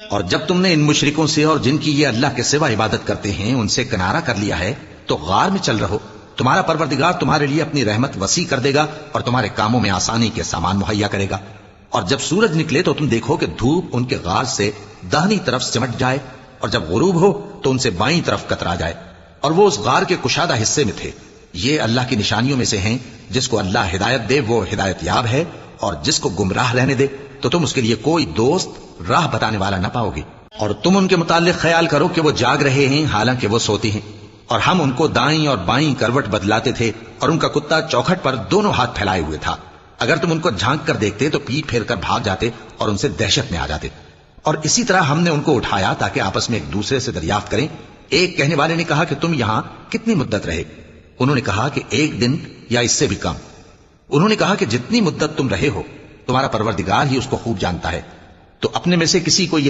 اور جب تم نے ان مشرکوں سے اور جن کی یہ اللہ کے سوا عبادت کرتے ہیں ان سے کنارہ کر لیا ہے تو غار میں چل رہو، تمہارا پروردگار تمہارے لیے اپنی رحمت وسیع کر دے گا اور تمہارے کاموں میں آسانی کے سامان مہیا کرے گا۔ اور جب سورج نکلے تو تم دیکھو کہ دھوپ ان کے غار سے داہنی طرف سمٹ جائے، اور جب غروب ہو تو ان سے بائیں طرف کترا جائے، اور وہ اس غار کے کشادہ حصے میں تھے۔ یہ اللہ کی نشانیوں میں سے ہیں، جس کو اللہ ہدایت دے وہ ہدایت یاب ہے، اور جس کو گمراہ رہنے دے تو تم اس کے لیے کوئی دوست راہ بتانے والا نہ پاؤ گے۔ اور تم ان کے متعلق خیال کرو کہ وہ جاگ رہے ہیں حالانکہ وہ سوتے ہیں، اور ہم ان کو دائیں اور بائیں کروٹ بدلاتے تھے، اور ان کا کتا چوکھٹ پر دونوں ہاتھ پھیلائے ہوئے تھا۔ اگر تم ان کو جھانک کر دیکھتے تو پیٹ پھیر کر بھاگ جاتے اور ان سے دہشت میں آ جاتے۔ اور اسی طرح ہم نے ان کو اٹھایا تاکہ آپس میں ایک دوسرے سے دریافت کریں۔ ایک کہنے والے نے کہا کہ تم یہاں کتنی مدت رہے؟ انہوں نے کہا کہ 1 دن یا اس سے بھی کم۔ انہوں نے کہا کہ جتنی مدت تم رہے ہو تمہارا پروردگار ہی اس کو خوب جانتا ہے، تو اپنے میں سے کسی کو یہ